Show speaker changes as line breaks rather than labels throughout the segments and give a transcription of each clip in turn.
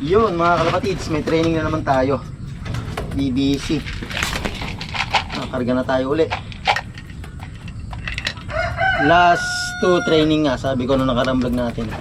Yun mga kalapatids, may training na naman tayo. BBC. Nakarga na tayo uli. Last 2 training nga, sabi ko nung nakarang vlog natin. 2,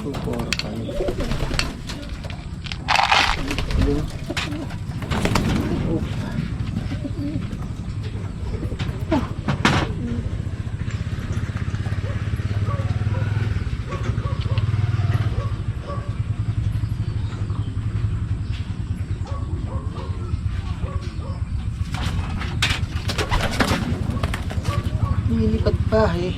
4, 5. Lilipat pa eh.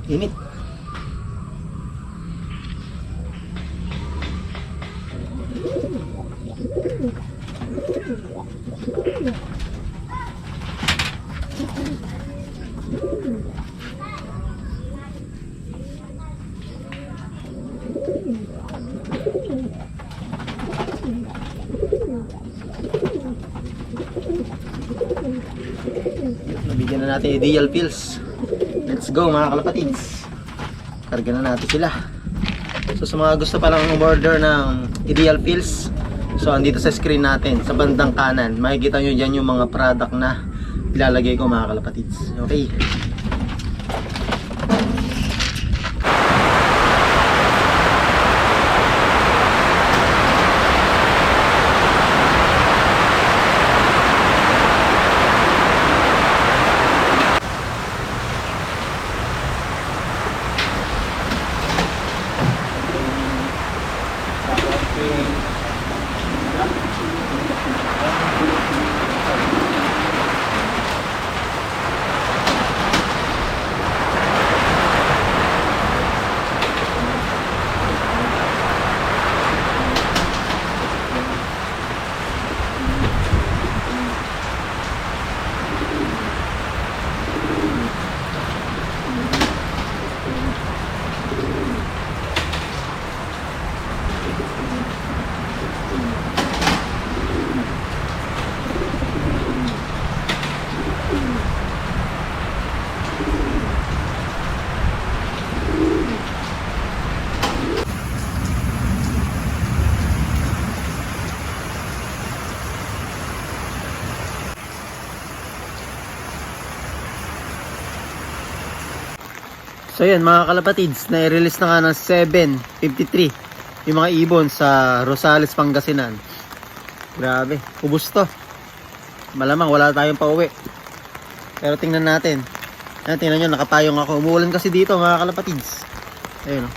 Init. Nabigyan na natin ideal pills. Let's go mga kalapatids. Karga na natin sila. So sa mga gusto palang umorder ng ideal pills, so andito sa screen natin sa bandang kanan, makikita nyo dyan yung mga product na ilalagay ko mga kalapatids. Okay. So yan mga kalapatids, na-release na nga ng 7:53 yung mga ibon sa Rosales, Pangasinan. Grabe, ubos to. Malamang wala tayong pauwi. Pero tingnan natin. Ayan, tingnan nyo, nakapayong ako. Umuulan kasi dito mga kalapatids. Ayun o.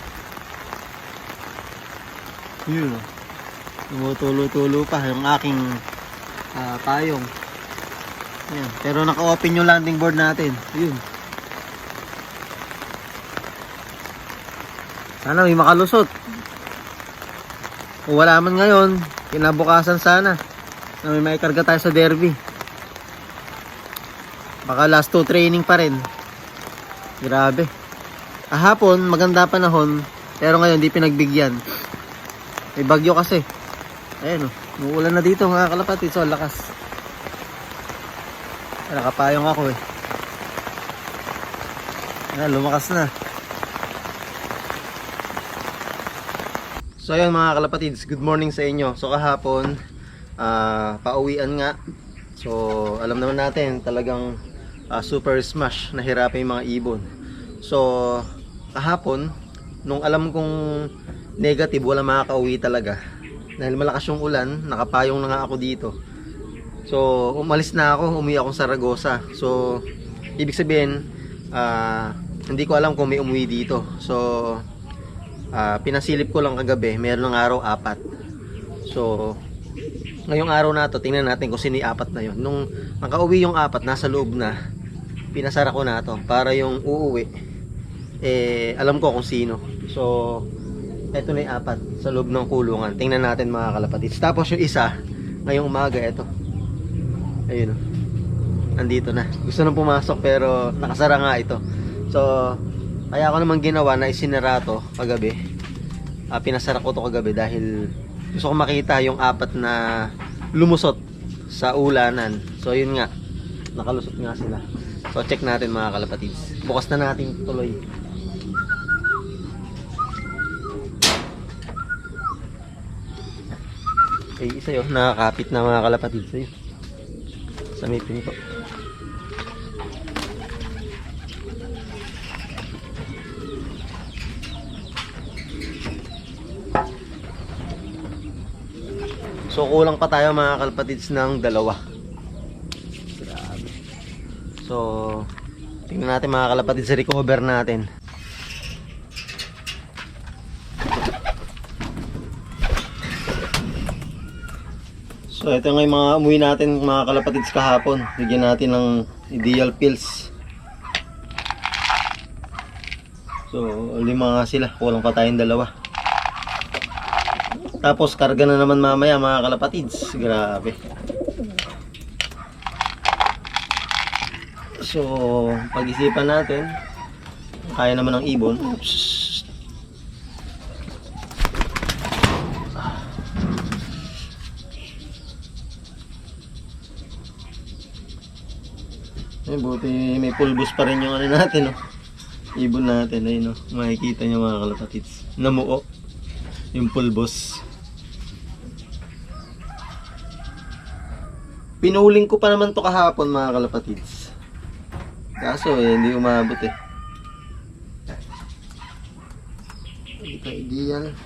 Yun o. Tumutulo-tulo pa yung aking payong. Ayan. Pero naka-open yung landing board natin. Yun. Sana may makalusot. Kung wala man ngayon, kinabukasan sana na may maikarga tayo sa derby. Baka last 2 training pa rin. Grabe. Hapon, maganda panahon, pero ngayon di pinagbigyan. May bagyo kasi. Ayan o, umuulan na dito mga kalapatid. So, lakas. Nakapayong ako eh. Ayan, lumakas na. So ayun mga kalapatids, good morning sa inyo. So kahapon, pauwian nga. So alam naman natin, talagang super smash, nahirapan yung mga ibon. So, kahapon, nung alam kong negative, wala makakauwi talaga. Dahil malakas yung ulan, nakapayong na nga ako dito. So, umalis na ako, umuwi akong Saragosa. So, ibig sabihin, hindi ko alam kung may umuwi dito. So, pinasilip ko lang kagabi, meron ng araw 4. So, ngayong araw na to, tingnan natin kung sino yung 4 na yun. Nung nakauwi yung 4, nasa loob na, pinasara ko na to para yung uuwi, alam ko kung sino. So, eto na yung 4 sa loob ng kulungan. Tingnan natin mga kalapatids. Tapos yung isa, ngayong umaga, eto. Ayun, nandito na. Gusto nang pumasok pero nakasara nga ito. So, kaya ako naman ginawa na isinara to kagabi. Pinasara ko to kagabi dahil gusto ko makita yung 4 na lumusot sa ulanan. So, yun nga. Nakalusot nga sila. So, check natin mga kalapatids. Bukas na natin tuloy. Isa yun. Nakakapit na mga kalapatids. Ayun. Sa may pinto. So kulang pa tayo mga kalapatids ng 2. Grabe. So tingnan natin mga kalapatids, recover natin. So ito nga yung mga umuwi natin mga kalapatids kahapon. Bigyan natin ng ideal pills. So 5 nga sila, kulang pa tayong 2. Tapos karga na naman mamaya mga kalapatids. Grabe. So pag-isipan natin, kaya naman ng ibon. Buti may pulbos pa rin yung ano natin, no? Ibon natin, ayun, no? Makikita nyo mga kalapatids. Namuo yung pulbos. Pinuling ko pa naman to kahapon mga kalapatids. Kaso hindi umabot eh. Hindi pa ideal.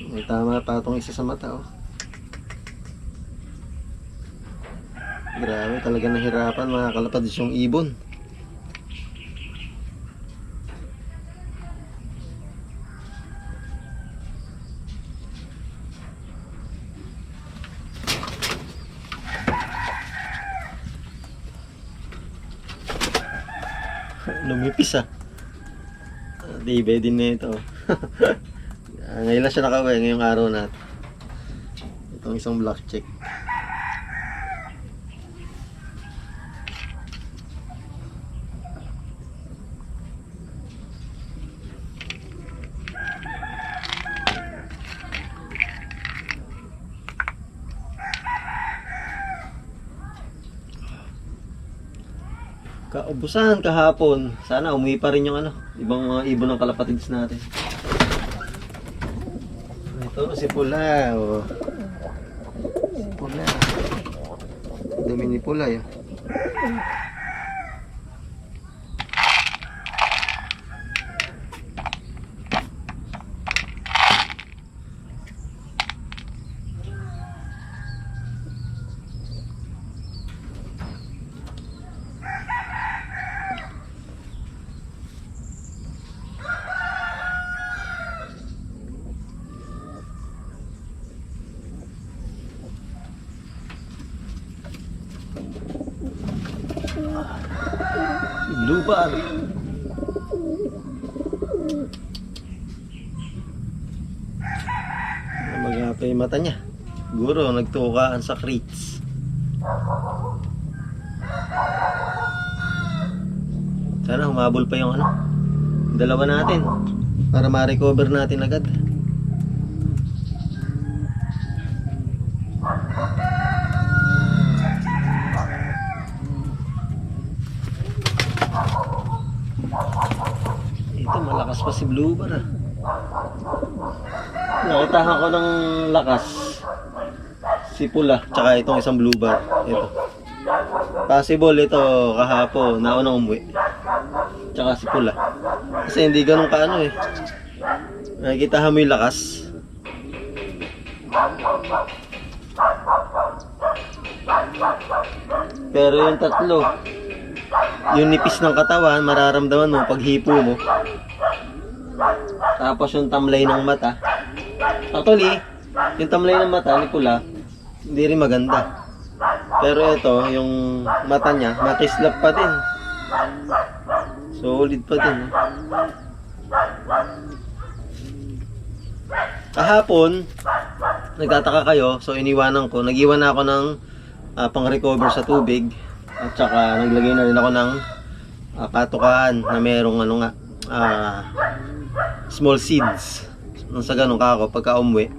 May tama pa itong isa sa mata, oh. Grabe, talaga nahirapan mga kalapatids yung ibon. Lumipis ah. Dibe din na ito. Ngayon lang siya nakaway, ngayong araw natin. Itong isang black check. Kaubusan kahapon. Sana umuwi pa rin yung ano, ibang mga ibon ng kalapatids natin. Ito si Pula, oh. Si Pula. Dami ni Pula yun. Blue bar. Magapa yung mata niya. Siguro nagtukaan sa crates. Sana humabol pa yung ano, 2 natin para ma-recover natin agad. Ito malakas pa si Blue Bar ah. Nakitahan ko ng lakas si Pula tsaka itong isang Blue Bar. Ito possible ito kahapon naunang umuwi. tsaka si Pula. Kasi hindi ganun kaano eh. Nakikita mo yung lakas. Pero yung tatlo, yung nipis ng katawan, mararamdaman mo pag hipo mo. Tapos yung tamlay ng mata. Actually, yung tamlay ng mata ni Pula, hindi rin maganda. Pero ito, yung mata niya, makislap pa din. Solid pa din. Kahapon, nagtataka kayo, so iniwanan ko. Nag-iwan na ako ng pang-recover sa tubig. At saka naglagay na rin ako ng patukaan na merong small seeds. Nung sa ganun ka ako, pagka umuwi,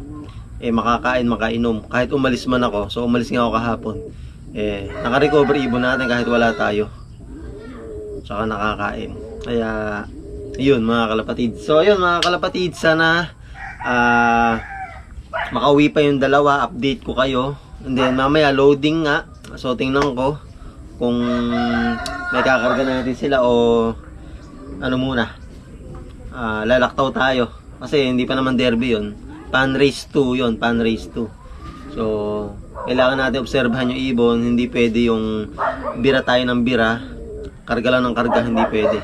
makakain, makainom. Kahit umalis man ako, so umalis nga ako kahapon. Naka-recover ibon natin kahit wala tayo. Tsaka nakakain. Kaya, yun mga kalapatid. So, yun mga kalapatid, sana makauwi pa yung dalawa, update ko kayo. And then mamaya loading nga. So tingnan ko kung may kakarga natin sila o ano muna. Lalaktaw tayo. Kasi hindi pa naman derby yun. Pan race 2 yun, pan race 2. So kailangan natin obserbahan yung ibon. Hindi pwede yung bira tayo ng bira. Karga lang ng karga, hindi pwede.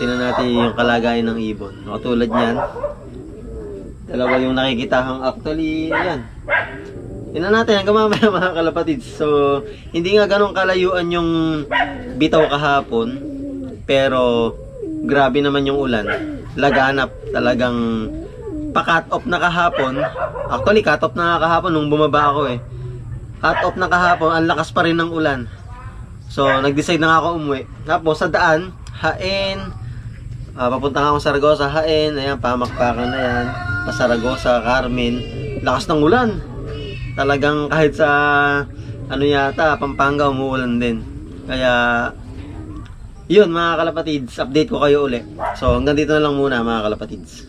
Tingnan natin yung kalagayan ng ibon. Katulad niyan. Dalawa yung nakikitahang actually, yan. Tingnan natin hanggang mamaya mga kalapatid. So, hindi nga ganun kalayuan yung bitaw kahapon. Pero, grabe naman yung ulan. Laganap, talagang pa-cut off na kahapon. Actually, cut off na kahapon nung bumaba ako eh. Cut off na kahapon, ang lakas pa rin ng ulan. So, nag-decide na nga ako umuwi. Tapos, sa daan, Hain. Papunta nga ako sa Saragosa, Hain. Ayan, pamakpakan na yan. Saragosa, Carmen, lakas ng ulan. Talagang kahit sa ano yata, Pampanga umuulan din. Kaya yun mga kalapatids, update ko kayo uli. So hanggang dito na lang muna mga kalapatids.